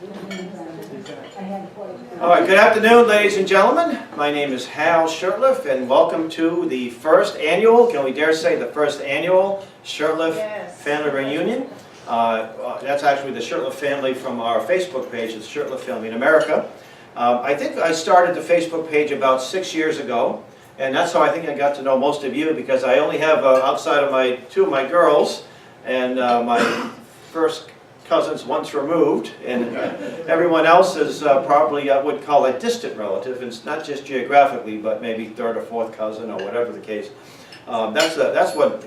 All right, good afternoon, ladies and gentlemen. My name is Hal Shurtleff, and welcome to the first annual, can we dare say the first annual Shurtleff Family Reunion. That's actually the Shurtleff family from our Facebook page, the Shurtleff Family in America. I think I started the Facebook page about 6 years ago, and that's how I think I got to know most of you, because I only have, outside of two of my girls, and my first cousins once removed, and everyone else is probably would call a distant relative. It's not just geographically, but maybe third or fourth cousin or whatever the case. That's what,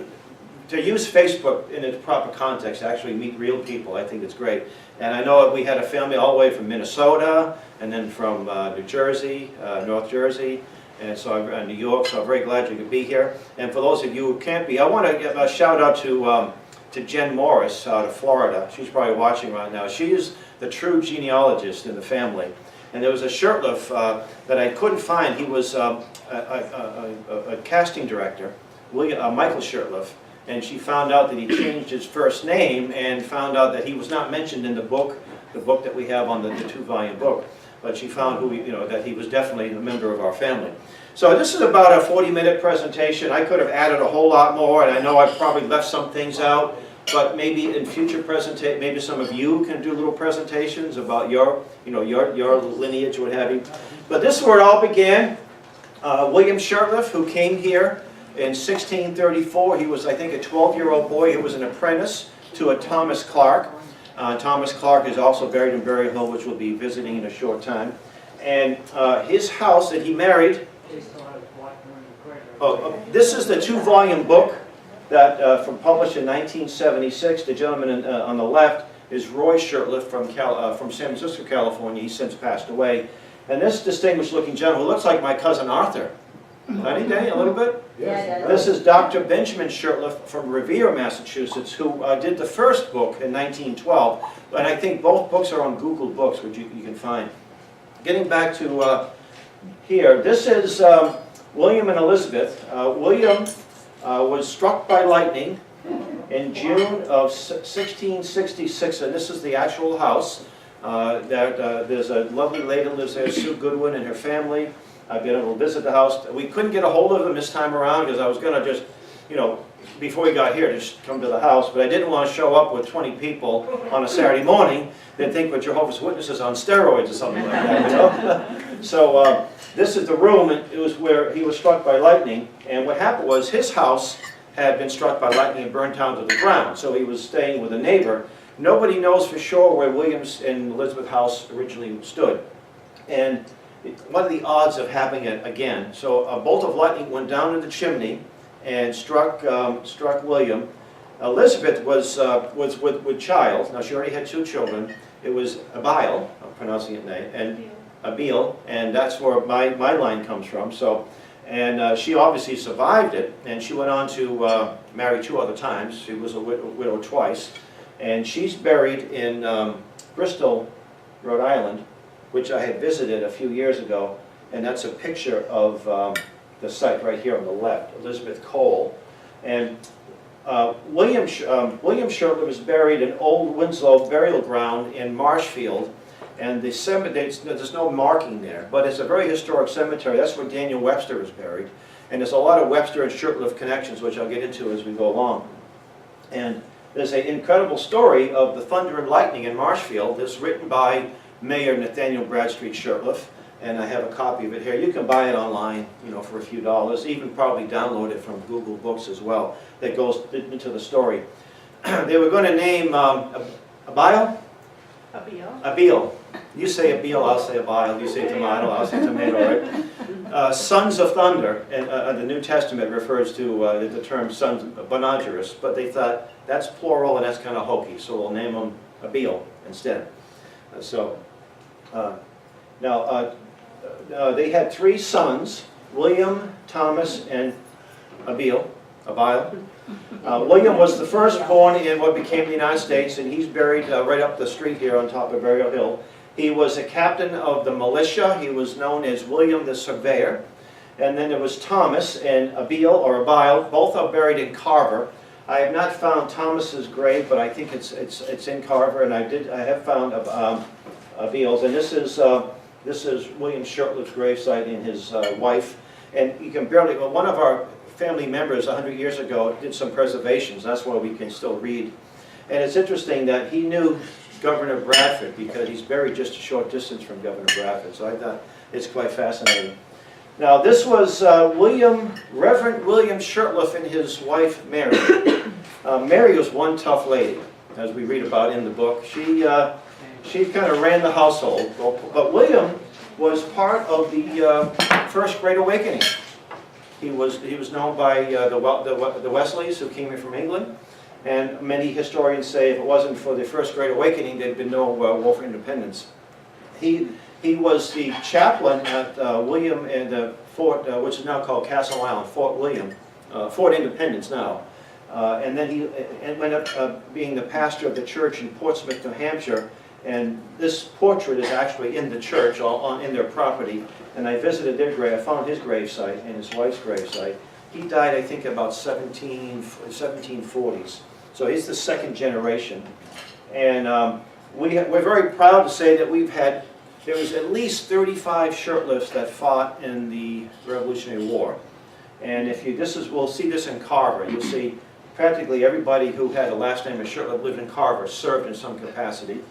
to use Facebook in its proper context, to actually meet real people, I think it's great. And I know we had a family all the way from Minnesota, and then from New Jersey, North Jersey, and so New York, so I'm very glad you could be here. And for those of you who can't be, I want to give a shout out to Jen Morris out of Florida. She's probably watching right now. She is the true genealogist in the family. And there was a Shurtleff that I couldn't find. He was a casting director, Michael Shurtleff, and she found out that he changed his first name and found out that he was not mentioned in the book that we have on the two-volume book. But she found that he was definitely a member of our family. So this is about a 40-minute presentation. I could have added a whole lot more, and I know I probably left some things out, but maybe in future presentations, maybe some of you can do little presentations about your lineage, what have you. But this is where it all began. William Shurtleff, who came here in 1634, he was, I think, a 12-year-old boy who was an apprentice to a Thomas Clark. Thomas Clark is also buried in Burial Hill, which we'll be visiting in a short time. And his house that he married. This is the two-volume book that published in 1976. The gentleman on the left is Roy Shurtleff from San Francisco, California. He's since passed away. And this distinguished-looking gentleman who looks like my cousin Arthur. Any day, a little bit? Yes. This is Dr. Benjamin Shurtleff from Revere, Massachusetts, who did the first book in 1912. And I think both books are on Google Books, which you can find. Getting back to here, this is William and Elizabeth. William was struck by lightning in June of 1666, and this is the actual house. There's a lovely lady who lives there, Sue Goodwin, and her family. I've been able to visit the house. We couldn't get a hold of them this time around because I was going to just, before we got here, just come to the house. But I didn't want to show up with 20 people on a Saturday morning. They'd think we're Jehovah's Witnesses on steroids or something like that. So this is the room. It was where he was struck by lightning. And what happened was his house had been struck by lightning and burned down to the ground. So he was staying with a neighbor. Nobody knows for sure where William's and Elizabeth house originally stood. And what are the odds of happening it again? So a bolt of lightning went down in the chimney and struck William. Elizabeth was with child. Now she already had 2 children. It was Abiel, I'm pronouncing it name, and Abiel, and that's where my line comes from. So, and she obviously survived it, and she went on to marry 2 other times. She was a widow twice, and she's buried in Bristol, Rhode Island, which I had visited a few years ago, and that's a picture of the site right here on the left, Elizabeth Cole. And William Shurtleff was buried in Old Winslow Burial Ground in Marshfield, and the cemetery, there's no marking there, but it's a very historic cemetery. That's where Daniel Webster is buried, and there's a lot of Webster and Shurtleff connections, which I'll get into as we go along. And there's an incredible story of the thunder and lightning in Marshfield. It's written by Mayor Nathaniel Bradstreet Shurtleff, and I have a copy of it here. You can buy it online, for a few dollars. Even probably download it from Google Books as well. That goes into the story. They were going to name Abiel. Abiel. You say Abiel, I'll say Abiel. You say tomato, I'll say tomato, right? Sons of Thunder, and the New Testament refers to the term sons, Bonagerus, but they thought that's plural and that's kind of hokey, so we'll name them Abiel instead. They had 3 sons, William, Thomas, and Abiel. William was the firstborn in what became the United States, and he's buried right up the street here on top of Burial Hill. He was a captain of the militia. He was known as William the Surveyor. And then there was Thomas and Abiel, both are buried in Carver. I have not found Thomas's grave, but I think it's in Carver, and I have found Beals, and this is William Shurtleff's gravesite and his wife. And you can barely, well, one of our family members 100 years ago did some preservations. That's why we can still read. And it's interesting that he knew Governor Bradford because he's buried just a short distance from Governor Bradford. So I thought it's quite fascinating. Now this was Reverend William Shurtleff and his wife Mary. Mary was one tough lady, as we read about in the book. She kind of ran the household, but William was part of the First Great Awakening. He was known by the Wesleys, who came in from England, and many historians say if it wasn't for the First Great Awakening, there'd been no War for Independence. He was the chaplain at William and the Fort, which is now called Castle Island, Fort William, Fort Independence now. And then he ended up being the pastor of the church in Portsmouth, New Hampshire. And this portrait is actually in the church, in their property. And I visited their grave. I found his gravesite and his wife's gravesite. He died, I think, about 1740s. So he's the second generation. And we're very proud to say that there was at least 35 Shurtleffs that fought in the Revolutionary War. And we'll see this in Carver. You'll see practically everybody who had a last name of Shurtleff lived in Carver, served in some capacity.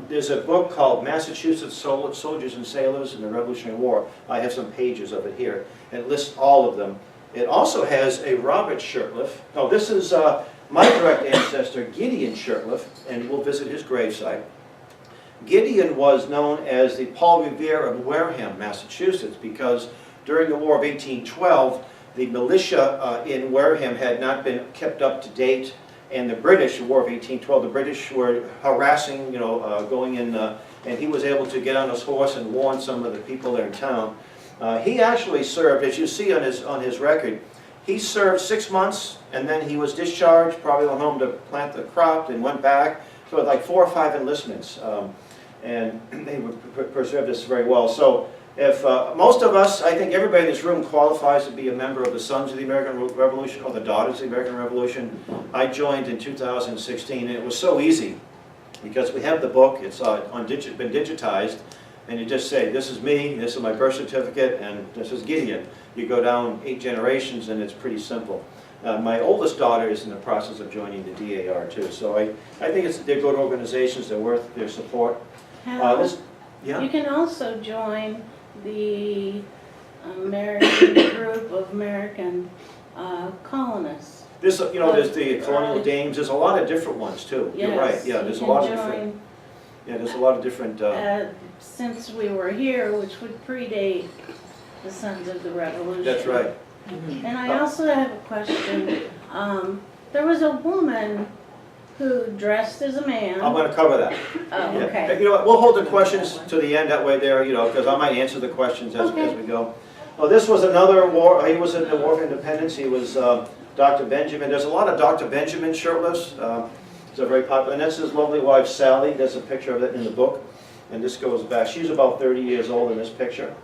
There's a book called Massachusetts Soldiers and Sailors in the Revolutionary War. I have some pages of it here. It lists all of them. It also has a Robert Shurtleff. Oh, this is my direct ancestor, Gideon Shurtleff, and we'll visit his gravesite. Gideon was known as the Paul Revere of Wareham, Massachusetts, because during the War of 1812, the militia in Wareham had not been kept up to date. And the British, the War of 1812, the British were harassing, going in, and he was able to get on his horse and warn some of the people there in town. He actually served, as you see on his record, he served 6 months, and then he was discharged, probably went home to plant the crop, and went back. So it was like 4 or 5 enlistments, and they would preserve this very well. So if most of us, I think everybody in this room qualifies to be a member of the Sons of the American Revolution or the Daughters of the American Revolution. I joined in 2016, and it was so easy because we have the book. It's been digitized, and you just say, this is me, this is my birth certificate, and this is Gideon. You go down 8 generations, and it's pretty simple. My oldest daughter is in the process of joining the DAR too, so I think they're good organizations. They're worth their support. Yeah. You can also join the American group of American colonists. There's the colonial dames. There's a lot of different ones too. Yes, you're right. Yeah, there's a lot of different. Yeah, there's a lot of different. Since we were here, which would predate the Sons of the Revolution. That's right. And I also have a question. There was a woman who dressed as a man. I'm going to cover that. Oh, okay. You know what? We'll hold the questions to the end. That way, because I might answer the questions as we go. Well, this was another war. He was in the War for Independence. He was Dr. Benjamin. There's a lot of Dr. Benjamin Shurtleffs. It's a very popular. And that's his lovely wife, Sally. There's a picture of it in the book. And this goes back. She's about 30 years old in this picture.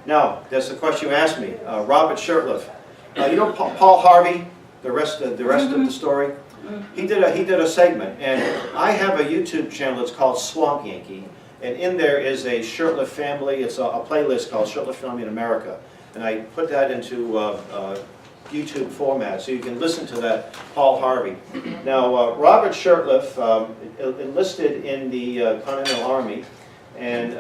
Now, that's the question you asked me. Robert Shurtleff. You know Paul Harvey, the rest of the story? He did a segment, and I have a YouTube channel that's called Swamp Yankee, and in there is a Shurtleff family. It's a playlist called Shurtleff Family in America, and I put that into YouTube format, so you can listen to that Paul Harvey. Now, Robert Shurtleff enlisted in the Continental Army, and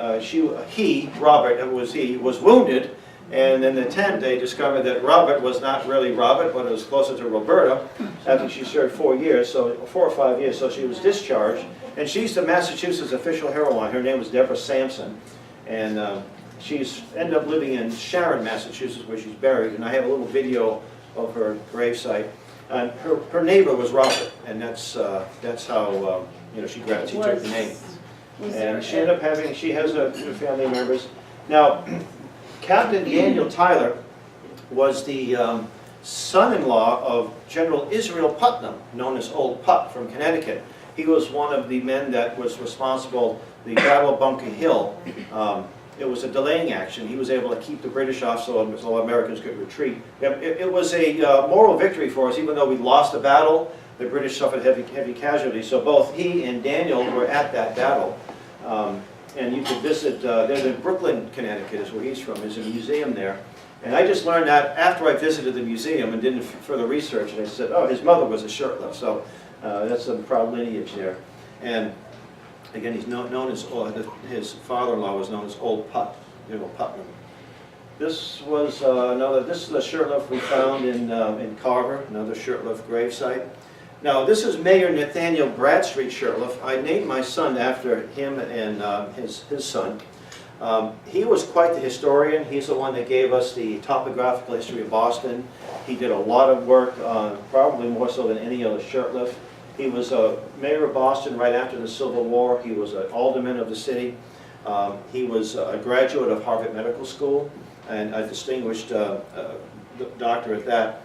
Robert was wounded. And in the attempt, they discovered that Robert was not really Robert, but it was closer to Roberta, after she served 4 or 5 years, so she was discharged. And she's the Massachusetts official heroine. Her name was Deborah Sampson. And she's ended up living in Sharon, Massachusetts, where she's buried. And I have a little video of her gravesite. And her neighbor was Robert, and that's how she took the name. And she ended up she has family members. Now, Captain Daniel Tyler was the son-in-law of General Israel Putnam, known as Old Put from Connecticut. He was one of the men that was responsible, the Battle of Bunker Hill. It was a delaying action. He was able to keep the British off so Americans could retreat. It was a moral victory for us. Even though we lost the battle, the British suffered heavy casualties. So both he and Daniel were at that battle. and you could visit, there's in Brooklyn, Connecticut is where he's from, there's a museum there. And I just learned that after I visited the museum and did further research, and I said, oh, his mother was a Shurtleff, so that's some proud lineage there. And again, he's known as, his father-in-law was known as Old Put, Putnam. This was this is a Shurtleff we found in Carver, another Shurtleff gravesite. Now, this is Mayor Nathaniel Bradstreet Shurtleff. I named my son after him and his son. He was quite the historian. He's the one that gave us the topographical history of Boston. He did a lot of work, probably more so than any other Shurtleff. He was mayor of Boston right after the Civil War. He was an alderman of the city. He was a graduate of Harvard Medical School and a distinguished doctor at that.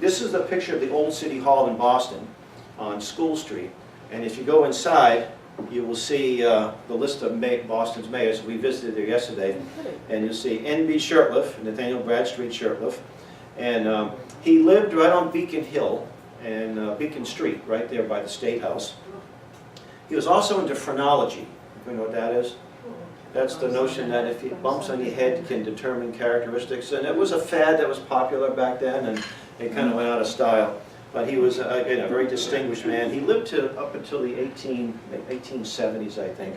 This is the picture of the old City Hall in Boston on School Street. And if you go inside, you will see the list of Boston's mayors. We visited there yesterday. And you'll see N.B. Shurtleff, Nathaniel Bradstreet Shurtleff. And he lived right on Beacon Hill and Beacon Street, right there by the State House. He was also into phrenology. You know what that is? That's the notion that if bumps on your head can determine characteristics. And it was a fad that was popular back then, and it kind of went out of style. But he was, again, a very distinguished man. He lived up until the 1870s, I think.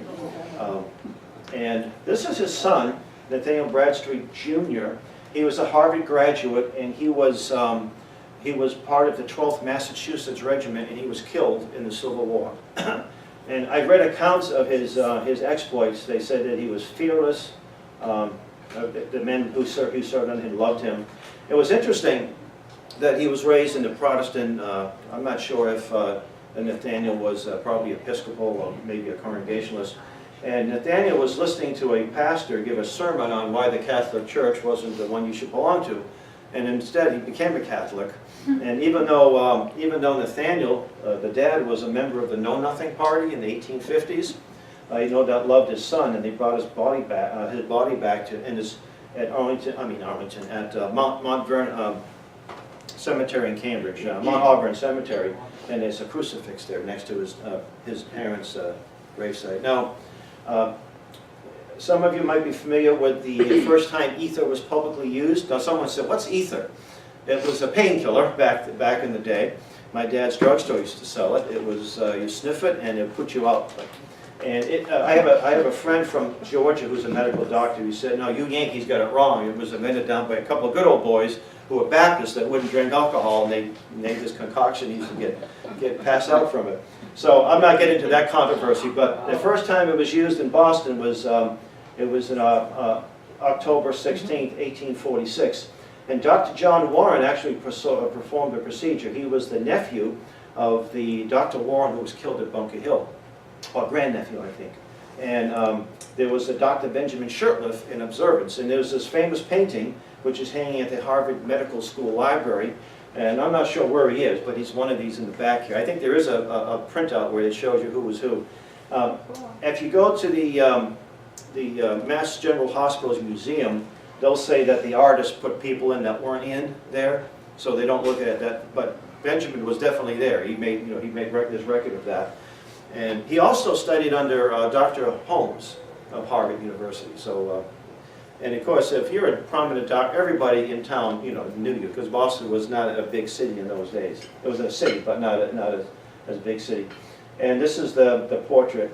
And this is his son, Nathaniel Bradstreet Jr. He was a Harvard graduate, and he was part of the 12th Massachusetts Regiment, and he was killed in the Civil War. And I read accounts of his exploits. They said that he was fearless. The men who served under him loved him. It was interesting that he was raised in the Protestant, I'm not sure if Nathaniel was probably Episcopal or maybe a Congregationalist. And Nathaniel was listening to a pastor give a sermon on why the Catholic Church wasn't the one you should belong to. And instead he became a Catholic. And even though Nathaniel, the dad, was a member of the Know Nothing Party in the 1850s, he no doubt loved his son, and they brought his body back to at Mount Vernon Cemetery in Cambridge, Mount Auburn Cemetery, and there's a crucifix there next to his parents' gravesite. Now, some of you might be familiar with the first time ether was publicly used. Now, someone said, "What's ether?" It was a painkiller back in the day. My dad's drugstore used to sell it. It was you sniff it and it put you out. And I have a friend from Georgia who's a medical doctor who said, "No, you Yankees got it wrong. It was invented down by a couple of good old boys who were Baptists that wouldn't drink alcohol, and they made this concoction. He used to get passed out from it." So I'm not getting into that controversy, but the first time it was used in Boston was in October 16th, 1846. And Dr. John Warren actually performed the procedure. He was the nephew of the Dr. Warren who was killed at Bunker Hill, or grandnephew, I think. And there was a Dr. Benjamin Shurtleff in observance. And there's this famous painting, which is hanging at the Harvard Medical School Library. And I'm not sure where he is, but he's one of these in the back here. I think there is a printout where it shows you who was who. If you go to the Mass General Hospital's museum, they'll say that the artist put people in that weren't in there, so they don't look at that. But Benjamin was definitely there. He made his record of that. And he also studied under Dr. Holmes of Harvard University. So, and of course, if you're a prominent doctor, everybody in town, knew you, because Boston was not a big city in those days. It was a city, but not as a big city. And this is the portrait.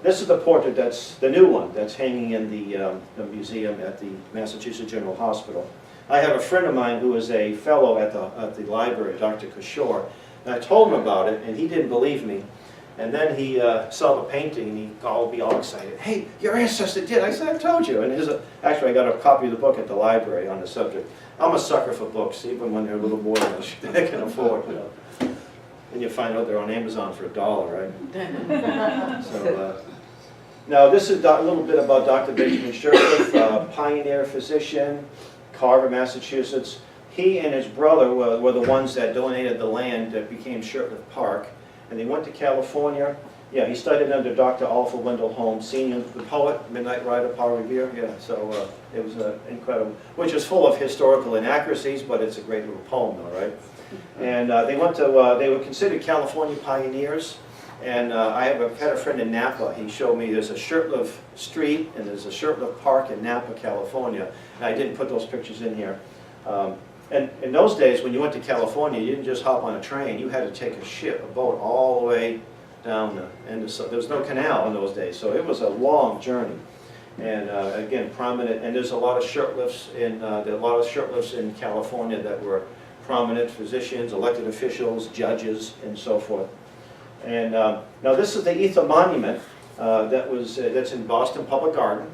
This is the portrait that's the new one that's hanging in the museum at the Massachusetts General Hospital. I have a friend of mine who is a fellow at the library, Dr. Kishore, and I told him about it, and he didn't believe me. And then he saw the painting, and he called me all excited. "Hey, your ancestor did." I said, "I told you." And actually, I got a copy of the book at the library on the subject. I'm a sucker for books, even when they're a little more than I can afford. And you find out they're on Amazon for $1, right? So, now this is a little bit about Dr. Benjamin Shurtleff, pioneer physician, Carver, Massachusetts. He and his brother were the ones that donated the land that became Shurtleff Park. And they went to California. Yeah, he studied under Dr. Alfred Wendell Holmes, Sr., the poet, Midnight Rider, Paul Revere. Yeah, so it was incredible, which is full of historical inaccuracies, but it's a great little poem, though, right? And they were considered California pioneers. And had a friend in Napa. He showed me there's a Shurtleff Street and there's a Shurtleff Park in Napa, California. And I didn't put those pictures in here. And in those days, when you went to California, you didn't just hop on a train. You had to take a boat all the way down the end of, there was no canal in those days, so it was a long journey. And again, prominent, and there's a lot of Shurtleffs in California that were prominent physicians, elected officials, judges, and so forth. And now this is the Ether Monument that's in Boston Public Garden,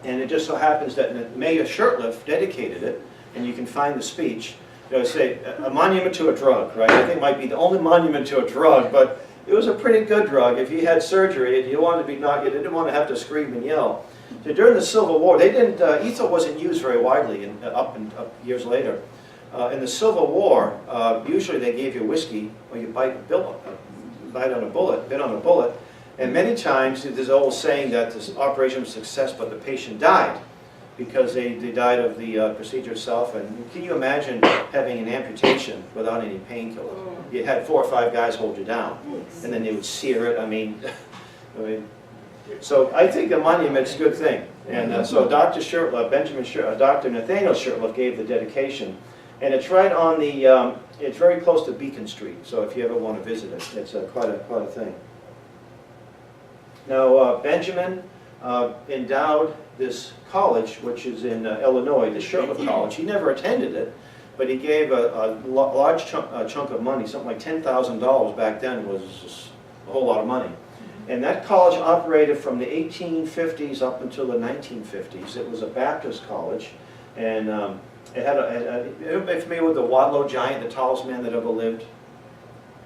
and it just so happens that Mayor Shurtleff dedicated it, and you can find the speech. You know, say a monument to a drug, right? I think it might be the only monument to a drug, but it was a pretty good drug. If you had surgery and you wanted to be knocked, you didn't want to have to scream and yell. So during the Civil War, they didn't. Ether wasn't used very widely, up years later. In the Civil War, usually they gave you whiskey, or you bit on a bullet, and many times there's an old saying that this operation was a success, but the patient died because they died of the procedure itself. And can you imagine having an amputation without any painkiller? You had 4 or 5 guys hold you down, and then they would sear it. I mean, so I think a monument's a good thing. And so Dr. Shurtleff, Dr. Nathaniel Shurtleff gave the dedication, and it's right on the. It's very close to Beacon Street. So if you ever want to visit it, it's quite a thing. Now Benjamin endowed this college, which is in Illinois, the Shurtleff College. He never attended it, but he gave a large chunk of money, something like $10,000 back then was just a whole lot of money. And that college operated from the 1850s up until the 1950s. It was a Baptist college, and it had everybody familiar with the Wadlow Giant, the tallest man that ever lived?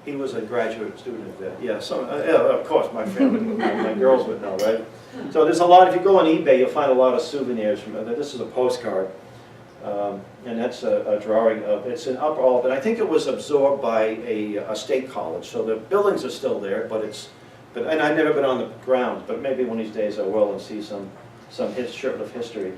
He was a graduate student of that. Yeah, of course, my family, my girls would know, right? So there's a lot, if you go on eBay, you'll find a lot of souvenirs from it. This is a postcard, and that's a drawing of, it's in Upper Alton. I think it was absorbed by a state college, so the buildings are still there, and I've never been on the grounds, but maybe one of these days I will and see some Shurtleff history.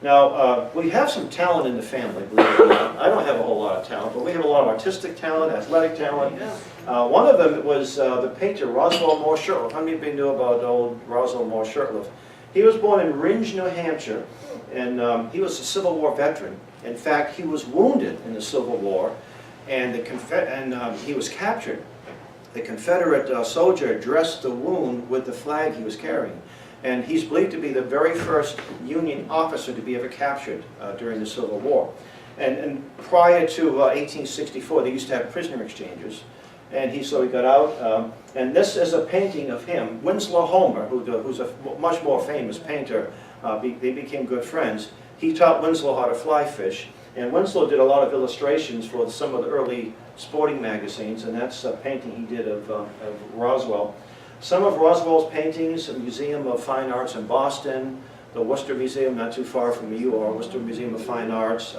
Now, we have some talent in the family, believe it or not. I don't have a whole lot of talent, but we have a lot of artistic talent, athletic talent. One of them was the painter Roswell Moore Shurtleff. How many of you knew about old Roswell Moore Shurtleff? He was born in Ringe, New Hampshire, and he was a Civil War veteran. In fact, he was wounded in the Civil War, and he was captured. The Confederate soldier dressed the wound with the flag he was carrying. And he's believed to be the very first Union officer to be ever captured during the Civil War. And prior to 1864, they used to have prisoner exchanges. And so he got out. And this is a painting of him. Winslow Homer, who's a much more famous painter, they became good friends. He taught Winslow how to fly fish. And Winslow did a lot of illustrations for some of the early sporting magazines. And that's a painting he did of Roswell. Some of Roswell's paintings, the Museum of Fine Arts in Boston, the Worcester Museum, not too far from where you are, Worcester Museum of Fine Arts.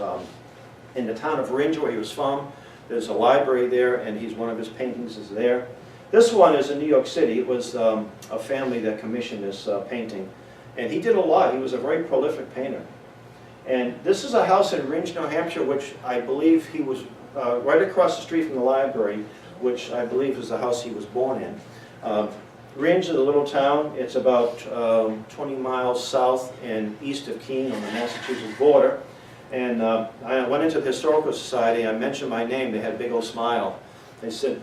In the town of Ringe, where he was from, there's a library there, and one of his paintings is there. This one is in New York City. It was a family that commissioned this painting. And he did a lot. He was a very prolific painter. And this is a house in Ringe, New Hampshire, which I believe he was right across the street from the library, which I believe is the house he was born in. Ringe is a little town. It's about 20 miles south and east of Keene on the Massachusetts border. And I went into the Historical Society. I mentioned my name. They had a big old smile. They said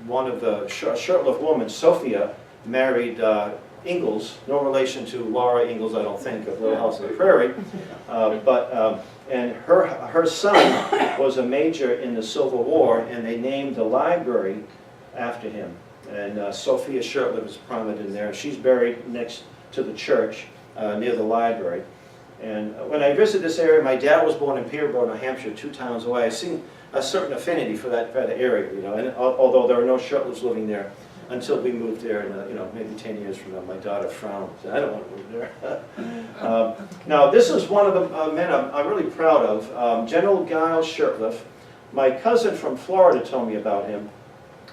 one of the Shurtleff woman, Sophia, married Ingalls, no relation to Laura Ingalls, I don't think, of Little House on the Prairie. And her son was a major in the Civil War, and they named the library after him. And Sophia Shurtleff is prominent in there. She's buried next to the church near the library. And when I visited this area, my dad was born in Peterborough, New Hampshire, 2 towns away. I seen a certain affinity for that area, you know. And although there are no Shurtleffs living there until we moved there, and maybe 10 years from now, my daughter frowned. Said, I don't want to move there. Now, this is one of the men I'm really proud of, General Giles Shurtleff. My cousin from Florida told me about him.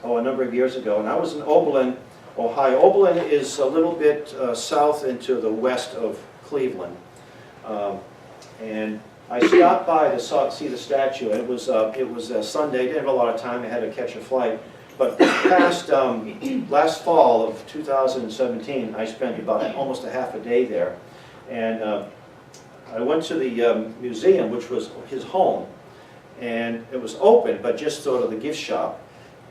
A number of years ago, and I was in Oberlin, Ohio. Oberlin is a little bit south into the west of Cleveland, and I stopped by to see the statue. And it was Sunday. I didn't have a lot of time. I had to catch a flight, But this past, last fall of 2017, I spent about almost a half a day there. And I went to the museum, which was his home. And it was open, but just sort of the gift shop.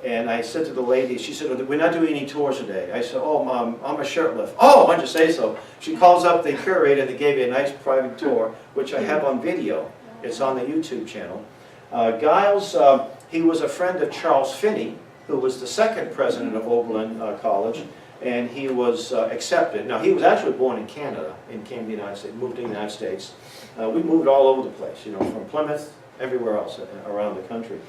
And I said to the lady, she said, "We're not doing any tours today." I said, "Oh, Mom, I'm a Shurtleff." "Oh, why don't you say so?" She calls up the curator and they gave me a nice private tour, which I have on video. It's on the YouTube channel. Giles, he was a friend of Charles Finney, who was the second president of Oberlin College, and he was accepted. Now, he was actually born in Canada and came to the United States, moved to the United States. We moved all over the place, you know, from Plymouth, everywhere else around the country.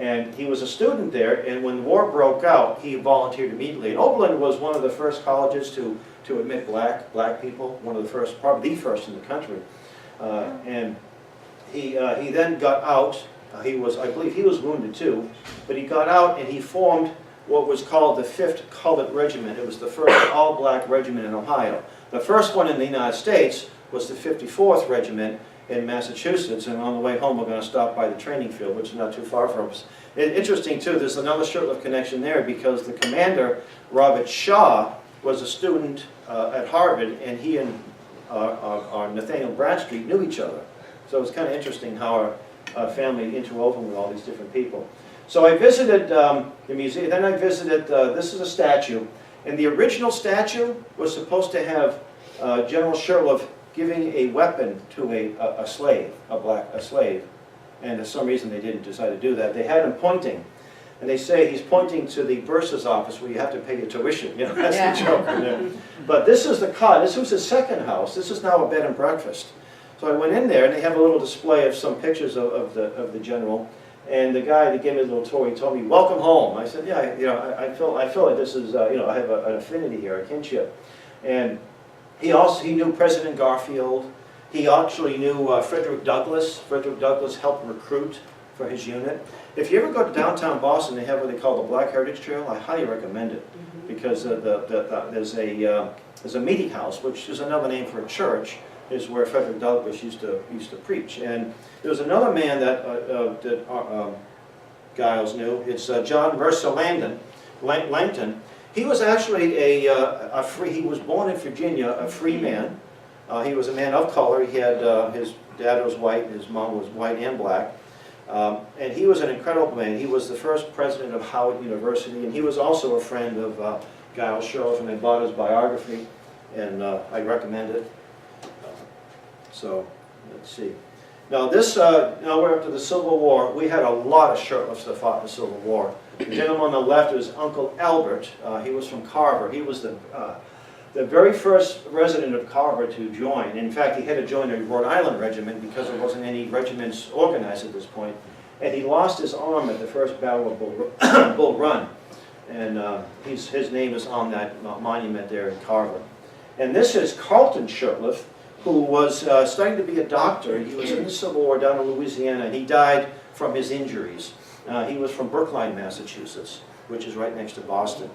And he was a student there, and when the war broke out, he volunteered immediately. And Oberlin was one of the first colleges to admit black people, one of the first, probably the first in the country. And he then got out. I believe he was wounded too, but he got out and he formed what was called the 5th Colored Regiment. It was the first all-black regiment in Ohio. The first one in the United States was the 54th Regiment in Massachusetts, and on the way home we're going to stop by the training field, which is not too far from us. Interesting too, there's another Shurtleff connection there because the commander, Robert Shaw, was a student at Harvard, and he and Nathaniel Bradstreet knew each other. So it's kind of interesting how our family interwoven with all these different people. So I visited the museum, then I visited, this is a statue, and the original statue was supposed to have General Shurtleff giving a weapon to a slave, a slave, and for some reason they didn't decide to do that. They had him pointing, and they say he's pointing to the bursar's office where you have to pay your tuition. You know, that's the joke in there. But this is the cot. This was his second house. This is now a bed and breakfast. So I went in there, and they have a little display of some pictures of the general. And the guy that gave me a little tour, he told me, "Welcome home." I said, "Yeah, you know, I feel like this is, you know, I have an affinity here, a kinship." And he knew President Garfield. He actually knew Frederick Douglass. Frederick Douglass helped recruit for his unit. If you ever go to downtown Boston, they have what they call the Black Heritage Trail. I highly recommend it because there's a meeting house, which is another name for a church, is where Frederick Douglass used to preach. And there was another man that Giles knew. It's John Mercer Langton. He was actually he was born in Virginia, a free man. He was a man of color. He had, his dad was white, and his mom was white and black. And he was an incredible man. He was the first president of Howard University, and he was also a friend of Giles Shurtleff, and I bought his biography, and I recommend it. So, let's see. Now now we're up to the Civil War. We had a lot of Shurtleffs that fought in the Civil War. The gentleman on the left is Uncle Albert. He was from Carver. He was the very first resident of Carver to join. In fact, he had to join a Rhode Island regiment because there wasn't any regiments organized at this point. And he lost his arm at the first Battle of Bull Run. And his name is on that monument there in Carver. And this is Carlton Shurtleff, who was starting to be a doctor. He was in the Civil War down in Louisiana, and he died from his injuries. He was from Brookline, Massachusetts, which is right next to Boston.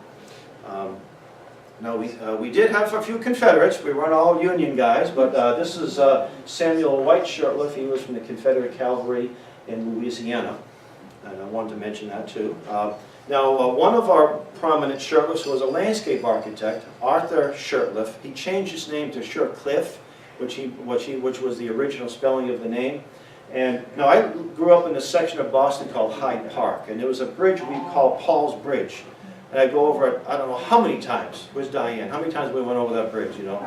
Now, we did have a few Confederates. We weren't all Union guys, but this is Samuel White Shurtleff. He was from the Confederate Cavalry in Louisiana, and I wanted to mention that too. Now, one of our prominent Shurtleffs was a landscape architect, Arthur Shurtleff. He changed his name to Shurtleff, which was the original spelling of the name. And now I grew up in a section of Boston called Hyde Park, and there was a bridge we call Paul's Bridge. And I go over it, I don't know how many times. Where's Diane? How many times we went over that bridge, you know?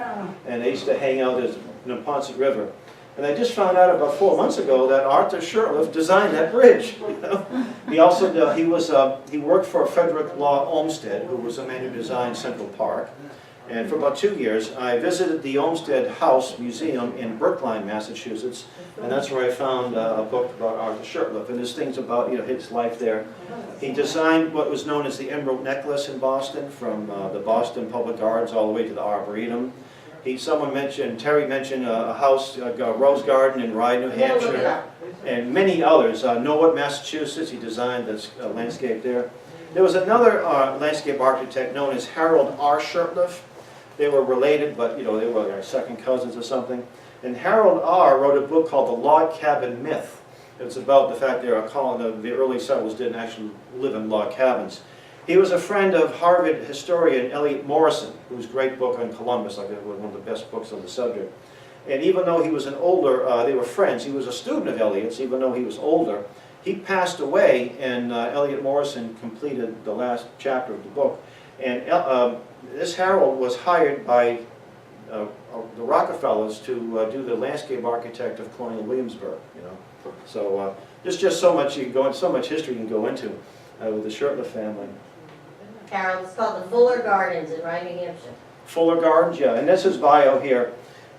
And they used to hang out in the Neponset River. And I just found out about 4 months ago that Arthur Shurtleff designed that bridge. You know? He also he worked for Frederick Law Olmsted, who was the man who designed Central Park. And for about 2 years, I visited the Olmsted House Museum in Brookline, Massachusetts, and that's where I found a book about Arthur Shurtleff, and there's things about, you know, his life there. He designed what was known as the Emerald Necklace in Boston, from the Boston Public Gardens all the way to the Arboretum. Terry mentioned a house, a rose garden in Rye, New Hampshire, and many others. Norwood, Massachusetts, he designed this landscape there. There was another landscape architect known as Harold R. Shurtleff. They were related, but you know, they were like second cousins or something. And Harold R. wrote a book called The Log Cabin Myth. It's about the fact that the early settlers didn't actually live in log cabins. He was a friend of Harvard historian Elliot Morrison, whose great book on Columbus, like one of the best books on the subject. And even though he was an older, they were friends, he was a student of Eliot's, even though he was older. He passed away, and Elliot Morrison completed the last chapter of the book. And this Harold was hired by the Rockefellers to do the landscape architect of Colonial Williamsburg, you know. So there's just so much you can go into, so much history you can go into with the Shurtleff family. Carol, it's called the Fuller Gardens in Rye, New Hampshire. Fuller Gardens, yeah, and this is bio here,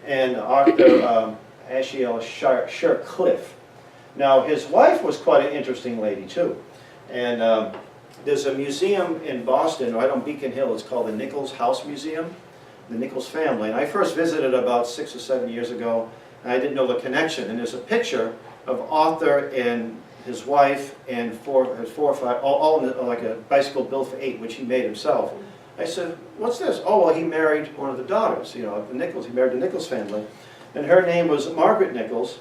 and Dr. Ashiel Shurtleff. Now, his wife was quite an interesting lady, too. And there's a museum in Boston, right on Beacon Hill, it's called the Nichols House Museum, the Nichols family. And I first visited about 6 or 7 years ago, and I didn't know the connection. And there's a picture of Arthur and his wife and his four or five, all in like a bicycle built for 8, which he made himself. I said, what's this? Oh, well, he married one of the daughters, you know, of the Nichols. He married the Nichols family. And her name was Margaret Nichols,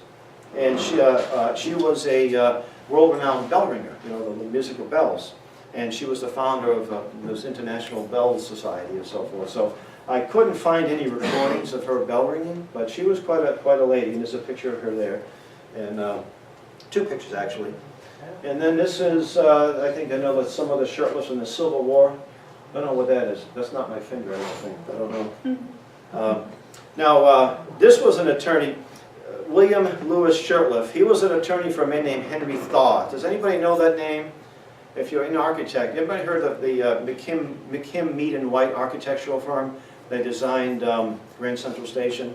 and she was a world-renowned bell ringer, you know, the musical bells. And she was the founder of this International Bell Society and so forth. So I couldn't find any recordings of her bell ringing, but she was quite a lady, and there's a picture of her there. And 2 pictures, actually. And then this is, I think I know that some of the Shurtleffs in the Civil War. I don't know what that is. That's not my finger, I don't think. I don't know. Now, this was an attorney, William Lewis Shurtleff. He was an attorney for a man named Henry Thaw. Does anybody know that name? If you're an architect, anybody heard of the McKim, Mead and White architectural firm? They designed Grand Central Station.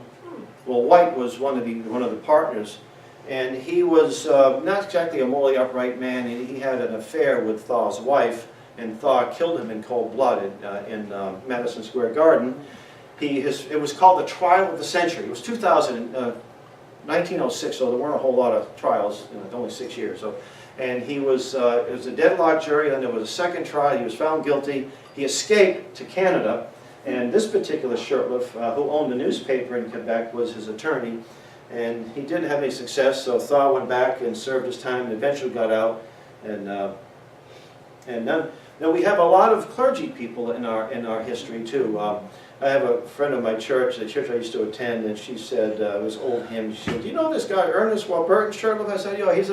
Well, White was one of the partners, and he was not exactly a morally upright man. He had an affair with Thaw's wife, and Thaw killed him in cold blood in Madison Square Garden. It was called the trial of the century. It was 1906, so there weren't a whole lot of trials. You know, only 6 years. So, and it was a deadlock jury. Then there was a second trial. He was found guilty. He escaped to Canada, and this particular Shurtleff, who owned a newspaper in Quebec, was his attorney. And he didn't have any success, so Thaw went back and served his time, and eventually got out. And now we have a lot of clergy people in our history too. I have a friend of my church, the church I used to attend, and she said, it was old hymn, she said, do you know this guy, Ernest Burton Shurtleff? I said, yeah, he's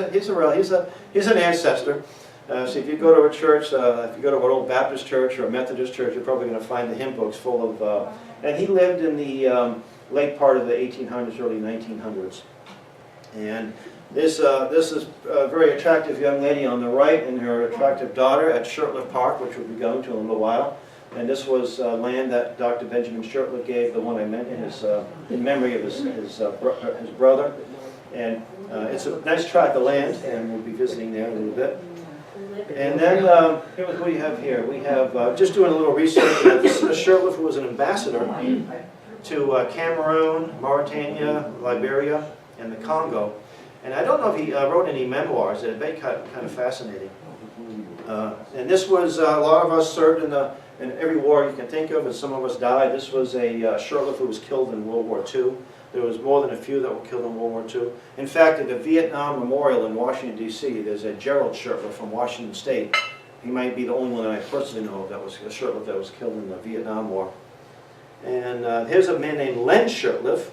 an ancestor. So if you go to a church, if you go to an old Baptist church or a Methodist church, you're probably going to find the hymn books full of, and he lived in the late part of the 1800s, early 1900s. And this is a very attractive young lady on the right and her attractive daughter at Shurtleff Park, which we'll be going to in a little while. And this was land that Dr. Benjamin Shurtleff gave, the one I meant in memory of his brother. And it's a nice tract of land, and we'll be visiting there a little bit. And then, what do we have here? We have, just doing a little research, this is a Shurtleff who was an ambassador to Cameroon, Mauritania, Liberia, and the Congo. And I don't know if he wrote any memoirs. They're very kind of fascinating. And this was, a lot of us served in every war you can think of, and some of us died. This was a Shurtleff who was killed in World War II. There was more than a few that were killed in World War II. In fact, at the Vietnam Memorial in Washington, D.C., there's a Gerald Shurtleff from Washington State. He might be the only one that I personally know of that was a Shurtleff that was killed in the Vietnam War. And here's a man named Len Shurtleff,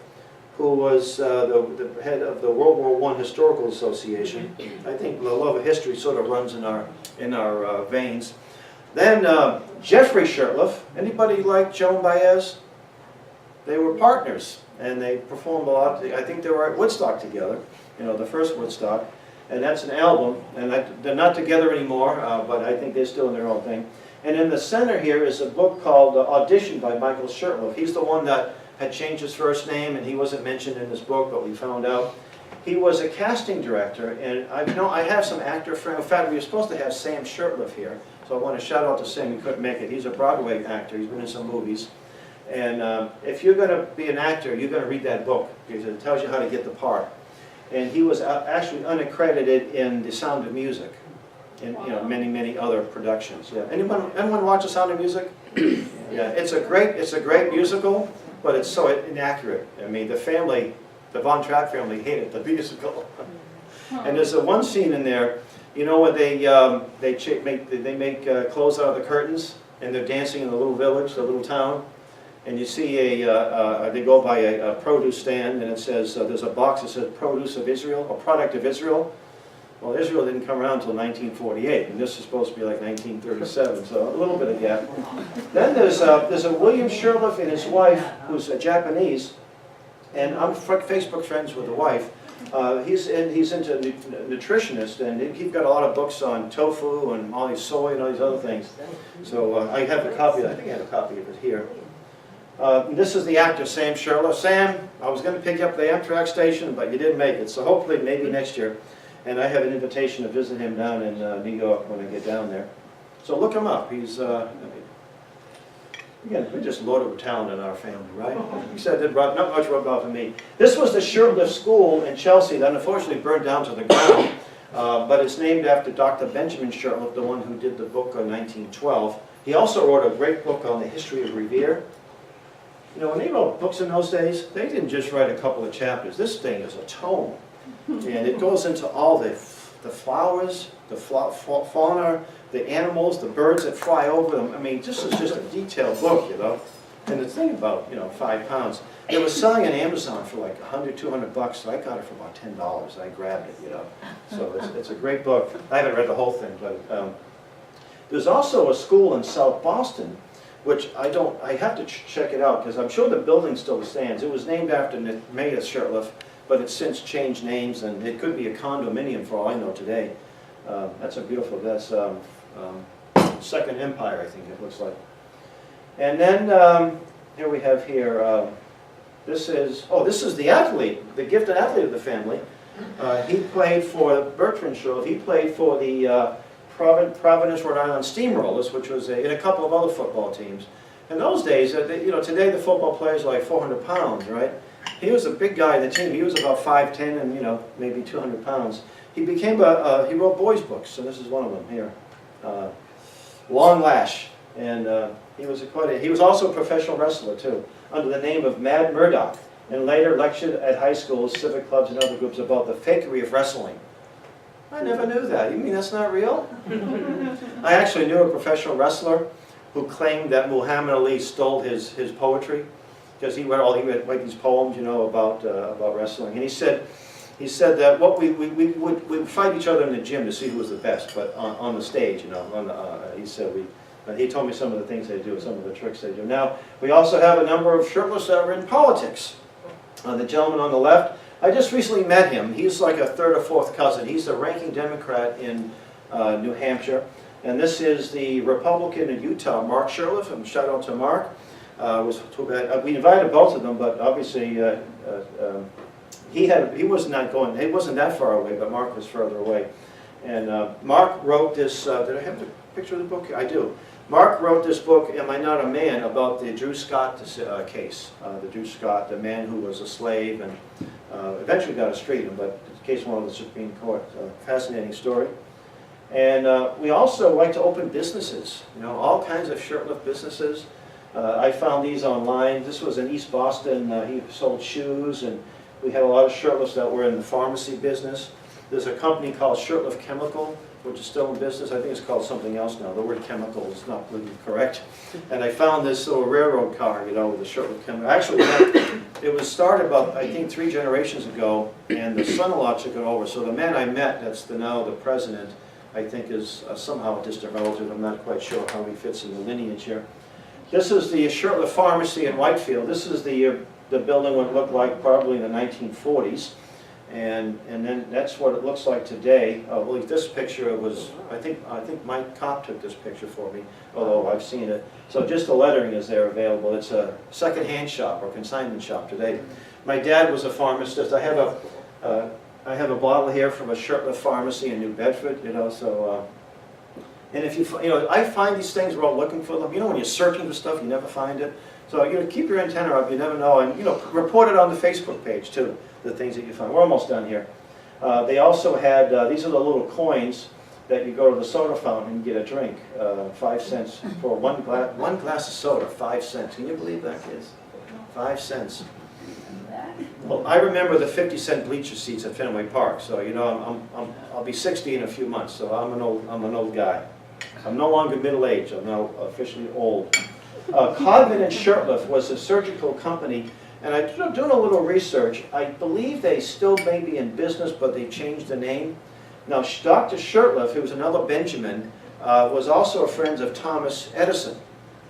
who was the head of the World War I Historical Association. I think the love of history sort of runs in our veins. Then Jeffrey Shurtleff. Anybody like Joan Baez? They were partners, and they performed a lot. I think they were at Woodstock together, you know, the first Woodstock. And that's an album, and they're not together anymore, but I think they're still in their own thing. And in the center here is a book called Audition by Michael Shurtleff. He's the one that had changed his first name, and he wasn't mentioned in this book, but we found out. He was a casting director, and I have some actor friends. In fact, we were supposed to have Sam Shurtleff here, so I want to shout out to Sam. He couldn't make it. He's a Broadway actor. He's been in some movies. And if you're going to be an actor, you're going to read that book, because it tells you how to get the part. And he was actually unaccredited in The Sound of Music, and many other productions. Yeah. Anyone watch The Sound of Music? Yeah, it's a great musical, but it's so inaccurate. I mean, the Von Trapp family hated the musical. And there's one scene in there You know when they make clothes out of the curtains, and they're dancing in the little village, the little town, and you see they go by a produce stand, and it says, there's a box that says produce of Israel, a product of Israel. Well, Israel didn't come around until 1948, and this is supposed to be like 1937, so a little bit of gap. Then there's a William Shurtleff and his wife, who's a Japanese, and I'm Facebook friends with the wife. He's into nutritionist, and he's got a lot of books on tofu and all these soy and all these other things. So I have a copy. I think I have a copy of it here. This is the actor Sam Shurtleff. Sam, I was going to pick you up at the Amtrak station, but you didn't make it. So hopefully, maybe next year. And I have an invitation to visit him down in New York when I get down there. So look him up. He's again, we're just loaded with talent in our family, right? He said that not much rubbed off on me. This was the Shurtleff School in Chelsea that unfortunately burned down to the ground, but it's named after Dr. Benjamin Shurtleff, the one who did the book on 1912. He also wrote a great book on the history of Revere. You know, when they wrote books in those days, they didn't just write a couple of chapters. This thing is a tome, and it goes into all the flowers, the fauna, the animals, the birds that fly over them. I mean, this is just a detailed book, you know. And the thing about, you know, 5 pounds. It was selling on Amazon for like $100, $200, so I got it for about $10. I grabbed it, you know. So it's a great book. I haven't read the whole thing, but there's also a school in South Boston, which I have to check it out, because I'm sure the building still stands. It was named after Mayor Shurtleff, but it's since changed names, and it could be a condominium for all I know today. That's a beautiful, that's Second Empire, I think it looks like. And then here we have this is the athlete, the gifted athlete of the family. He played for Bertrand Shurtleff. He played for the Providence, Rhode Island Steamrollers, which was in a couple of other football teams. In those days, you know, today the football players are like 400 pounds, right? He was a big guy in the team. He was about 5'10" and, you know, maybe 200 pounds. He became he wrote boys' books, so this is one of them here. Long Lash, and he was also a professional wrestler too, under the name of Mad Murdoch, and later lectured at high schools, civic clubs, and other groups about the fakery of wrestling. I never knew that. You mean that's not real? I actually knew a professional wrestler who claimed that Muhammad Ali stole his poetry, because he would write these poems, you know, about wrestling. And he said that what we would fight each other in the gym to see who was the best, but on the stage, you know. He told me some of the things they do, some of the tricks they do. Now we also have a number of Shurtleffs that are in politics. The gentleman on the left, I just recently met him. He's like a third or fourth cousin. He's the ranking Democrat in New Hampshire. And this is the Republican in Utah, Mark Shurtleff, and shout out to Mark. Was too bad. We invited both of them, but obviously he was not going. He wasn't that far away, but Mark was further away. And Mark wrote this. Did I have the picture of the book? I do. Mark wrote this book, Am I Not a Man?, about the Drew Scott case. The Drew Scott, the man who was a slave and eventually got his freedom, but the case went to the Supreme Court. Fascinating story. And we also like to open businesses, you know, all kinds of Shurtleff businesses. I found these online. This was in East Boston. He sold shoes, and we had a lot of Shurtleffs that were in the pharmacy business. There's a company called Shurtleff Chemical, which is still in business. I think it's called something else now. The word chemical is not really correct. And I found this little railroad car, you know, with the Shurtleff Chemical. Actually, it was started about, I think, 3 generations ago, and the son-in-law took it over. So the man I met, that's now the president, I think is somehow a distant relative. I'm not quite sure how he fits in the lineage here. This is the Shurtleff Pharmacy in Whitefield. This is the building what it looked like probably in the 1940s. And then that's what it looks like today. Well, this picture was, I think Mike Kopp took this picture for me, although I've seen it. So just the lettering is there available. It's a second-hand shop or consignment shop today. My dad was a pharmacist. I have a bottle here from a Shurtleff pharmacy in New Bedford, you know, so, and if you know, I find these things, we're all looking for them. You know, when you're searching for stuff, you never find it. So, you know, keep your antenna up, you never know, and, you know, report it on the Facebook page, too, the things that you find. We're almost done here. They also had, these are the little coins that you go to the soda fountain and get a drink, 5 cents for one glass of soda, 5 cents. Can you believe that, kids? 5 cents. Well, I remember the 50-cent bleacher seats at Fenway Park, so you know, I'll be 60 in a few months, so I'm an old guy. I'm no longer middle-aged, I'm now officially old. Codman and Shurtleff was a surgical company, and I doing a little research. I believe they still may be in business, but they changed the name. Now, Dr. Shurtleff, who was another Benjamin, was also a friend of Thomas Edison.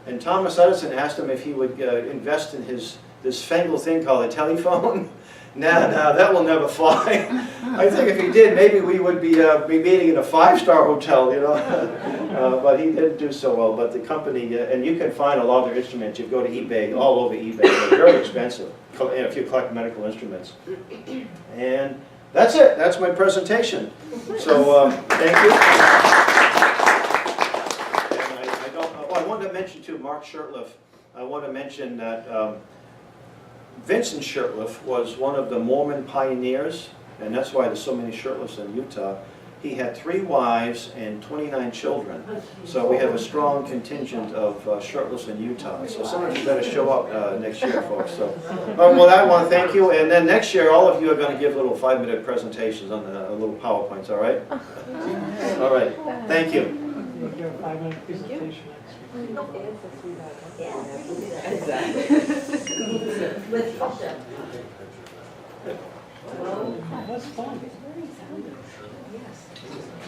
And Thomas Edison asked him if he would invest in this fangled thing called a telephone. Nah, that will never fly. I think if he did, maybe we would be meeting in a 5-star hotel, you know. But he didn't do so well. But the company, and you can find a lot of their instruments. You go to eBay, all over eBay. They're very expensive if you collect medical instruments. And that's it. That's my presentation. So thank you. And I wanted to mention too, Mark Shurtleff. I want to mention that Vincent Shurtleff was one of the Mormon pioneers, and that's why there's so many Shurtleffs in Utah. He had 3 wives and 29 children. So we have a strong contingent of Shurtleffs in Utah. So some of you better show up next year, folks. So, well, I want to thank you. And then next year, all of you are going to give little 5-minute presentations on the little PowerPoints, all right? All right. Thank you. You'll give a 5-minute presentation next week. Exactly. With culture. That's fun.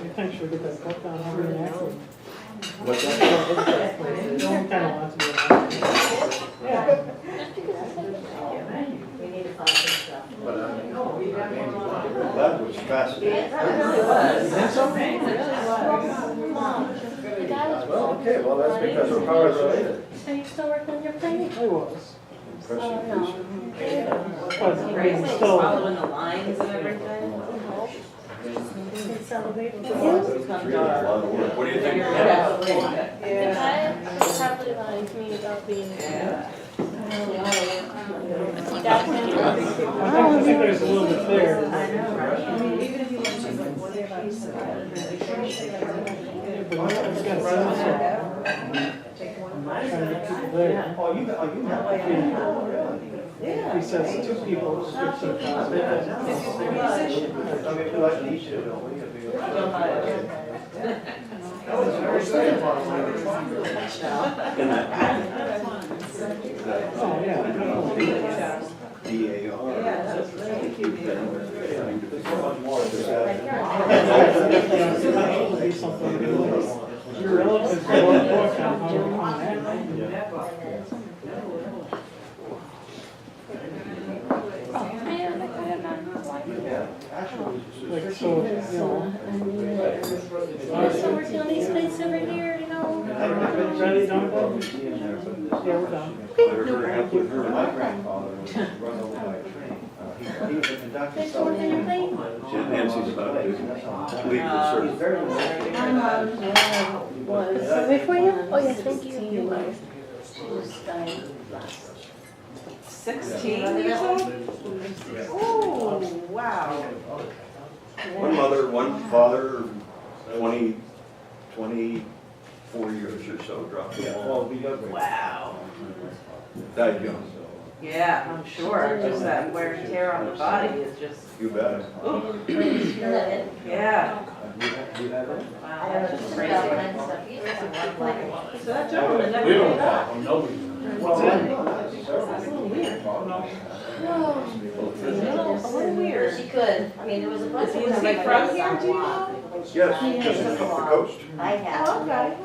We think she'll get that book down over in Akron. What's that? No one kind of wants to be an Yeah. We need to find some stuff. That was fascinating. It really was. Well, okay, well, that's because we're power related. Are you still working on your plane? I was. Oh, no. But still, Following the lines and everything. Celebrate with you? What do you think? I probably lied to me about being I think there's a little bit there. I know, right? But you got to trying to get people there. He says 2 people, 15,000. Oh, yeah. Your relatives go on board on how to come like, so, you know. We're still working on these plates every year, you know. Ready, done? Yeah, we're done. My grandfather was run over by a train. He was a conductor. Thanks for working on your plate. Nancy's about to legal He's very My mom was, wait for you? Oh, yes, thank you. She just died last. 16 years old? Oh, wow. One mother, one father, 24 years or so dropped the ball. Wow. Died young. Yeah, I'm sure. Just that wear and tear on the body is just, You bet. yeah. I Wow, have that's just just crazy. crazy. So that gentleman never came back. What's that? That's a little weird. A little weird. She could. I mean, there was a bunch Is of he them. from here, do you know? Yes, just up the coast. I have. Oh, okay.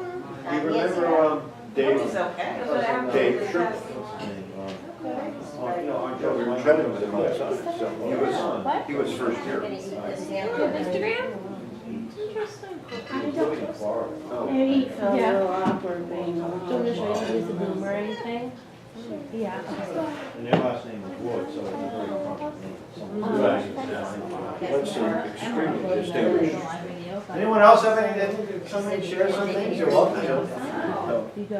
Do you Yes, remember Dave? He's okay. Dave Shurtleff. Yeah, we were chatting with him last time, so he was first I'm here. gonna eat this ham. Instagram? Interesting. Oh. Maybe he felt a little awkward being on. Do you want to try to use the boomer or anything? Yeah. And their last name was Wood, so it's a very That's extremely distinguished. Anyone else have anything, somebody share something? You're welcome to. You go.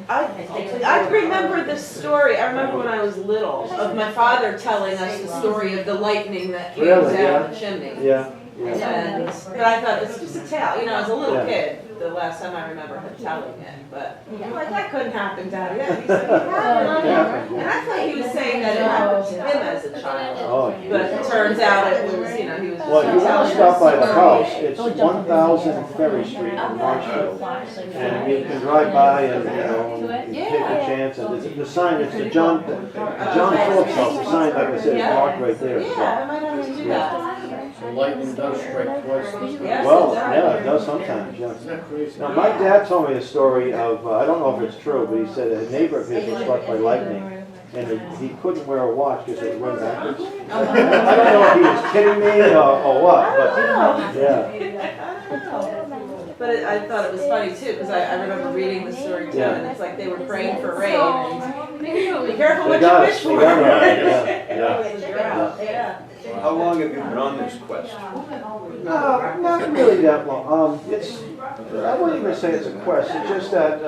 I remember this story, I remember when I was little, of my father telling us the story of the lightning that came Really? down the chimney. Yeah. And, but I thought, it's just a tale, you know, as a little Yeah. kid, the last time I remember him telling it, but I'm like, that couldn't happen, Daddy. Yeah, he said, it happened. And I thought he was saying that it happened happened to him as a child. Oh, But it turns out it was, you know, he was. well, if you want to stop by the house, it's 1000 Ferry Street in Marshfield. And you can drive by and, you know, and take a chance. And the sign, it's the John Phillips House, the sign, like I said, is marked right there. Yeah, I might have to do that. So lightning does strike twice. Yes, Well, it does. yeah, it does sometimes, yeah. Isn't that crazy? Now, my dad told me a story of, I don't know if it's true, but he said a neighbor of his was struck by lightning, and he couldn't wear a watch because it went backwards. I don't know if he was kidding me or what, but, yeah. But I thought it was funny too, because I remember reading the story too, and it's like they were praying for rain, and be careful They what got you it, wish they for. got it, yeah. Yeah. How long have you been on this quest? No, not really that long. I wouldn't even say it's a quest, it's just that,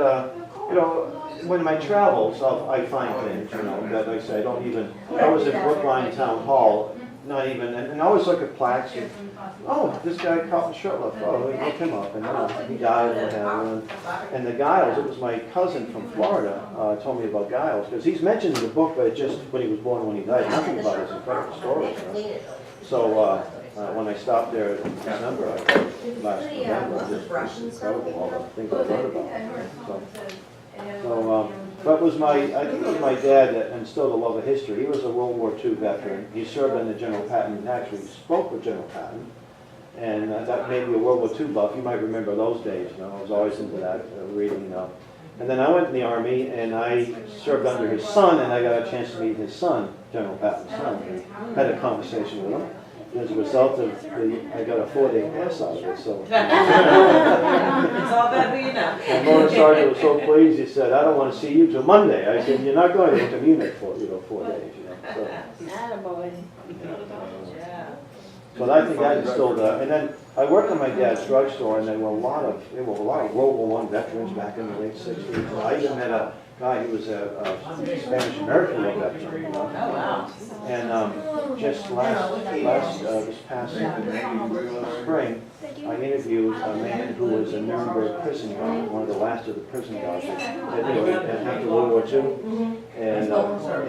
you know, when my travels, I find things, you know, that like I say, I was at Brookline Town Hall, not even, and I always look at plaques, and, oh, this guy caught in Shurtleff, oh, we look him up, and he died, and what have you. And the Giles, it was my cousin from Florida, told me about Giles, because he's mentioned in the book, but just when he was born and when he died, nothing about his incredible stories. You know? So, when I stopped there in December, last November, it was incredible, all the things I learned about him. So, but I think it was my dad that instilled a love of history. He was a World War II veteran. He served under General Patton and actually spoke with General Patton. And that made me a World War II buff. You might remember those days, you know. I was always into that, reading, you know. And then I went in the Army, and I served under his son, and I got a chance to meet his son, General Patton's son, and had a conversation with him. As a result of I got a 4-day pass out of it, so. It's all bad who you know. And Lawrence Sergeant was so pleased, he said, I don't want to see you till Monday. I said, you're not going to Munich for, 4 days, you know. So, Attaboy. Yeah. so I think I instilled, and then I worked on my dad's drugstore, and there were a lot of World War I veterans back in the late 60s. I even met a guy who was a Spanish-American veteran, you know. Oh, wow. And just this past spring, I interviewed a man who was a Nuremberg prison guard, one of the last of the prison guards after World War II. And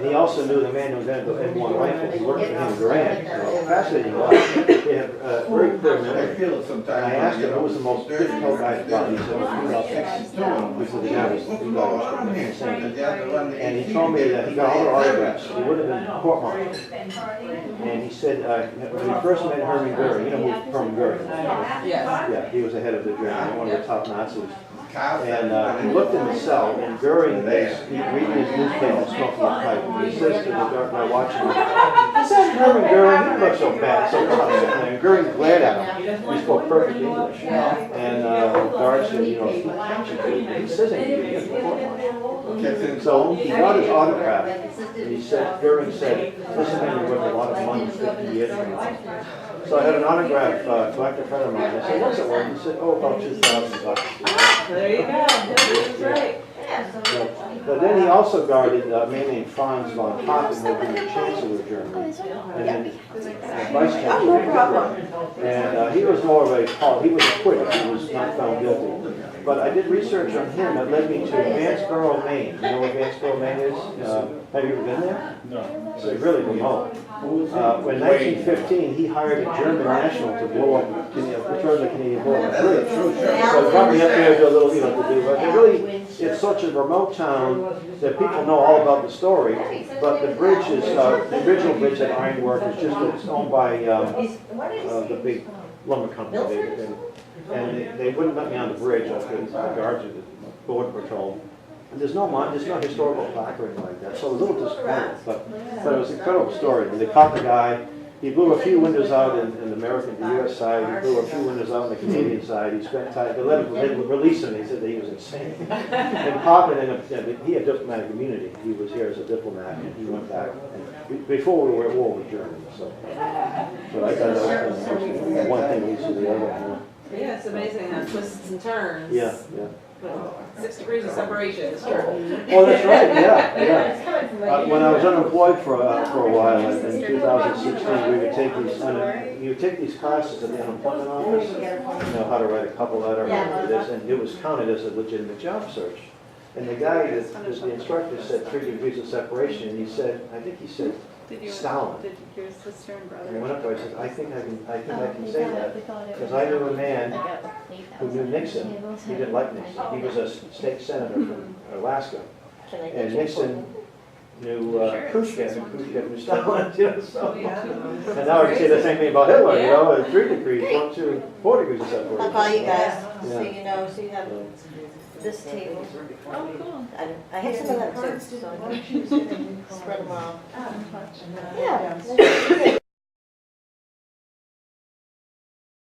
he also knew the man who invented the M1 rifle. He worked for him in Durand. Fascinating guy. He had very clear memory. And I asked him what was the most difficult guy to find. He said, because the guy was insane. And he told me that he got all the autographs. He would have been court-martialed. And he said, when he first met Hermann Goering, you know who Hermann Goering was? Yes. Yeah, he was the head of the German, one of the top Nazis. And he looked in the cell, and Goering was reading his newspaper, smoking a pipe. And he says to the guy watching him, "Is that Hermann Goering? He looks so bad, so tough." And Goering glared at him. He spoke perfect English. And the guard said, you know, he says anything. So he got his autograph, and he said, Goering said, "This man is worth a lot of money, 50 years from now." So I had an autograph collector friend of mine. I said, "What's it worth?" He said, "Oh, about $2,000." There you go. That's right. But then he also guarded a man named Franz von Papen, who had been the Chancellor of Germany, and then Vice Chancellor. No problem. And he was more of he was acquitted, he was not found guilty. But I did research on him that led me to Vanceboro, Maine. You know where Vanceboro, Maine is? Have you ever been there? No. It's really remote. In 1915, he hired a German national to blow up, return the Canadian border bridge. So he brought me up there to do a little, to do, but it's such a remote town that people know all about the story, but the bridge is, the original bridge at Ironwork is it's owned by the big lumber company. And they wouldn't let me on the bridge, because the guards of the border patrol. And there's no historical plaque or anything like that, so I was a little disappointed, but it was an incredible story. They caught the guy, he blew a few windows out in the US side, he blew a few windows out on the Canadian side, he spent time, they released him, they said that he was insane. And Papen, he had diplomatic immunity, he was here as a diplomat, and he went back, and before we were at war with Germany, so. But I thought that was one thing leads to the other. Yeah, it's amazing how it twists and turns. Yeah. 6 degrees of separation is true. Oh, that's right, yeah. When I was unemployed for a while, in 2016, you would take these classes at the unemployment office, how to write a cover letter, and it was counted as a legitimate job search. And the guy, the instructor said 3 degrees of separation, and he said, I think he said Stalin. Did your sister and brother? And I went up there, I said, I think I can say that, because I knew a man who knew Nixon. He didn't like Nixon. He was a state senator from Alaska. Can I And get Nixon knew Khrushchev, and Khrushchev knew Stalin, you know, so. Yeah. And now I can say the same thing about Hitler, you know, at 3 degrees, 1, 2, 4 degrees of separation. I'll call you guys, so Yeah. you know, so you have this table. Oh, cool. I have some of that too, so I can spread them out. Yeah.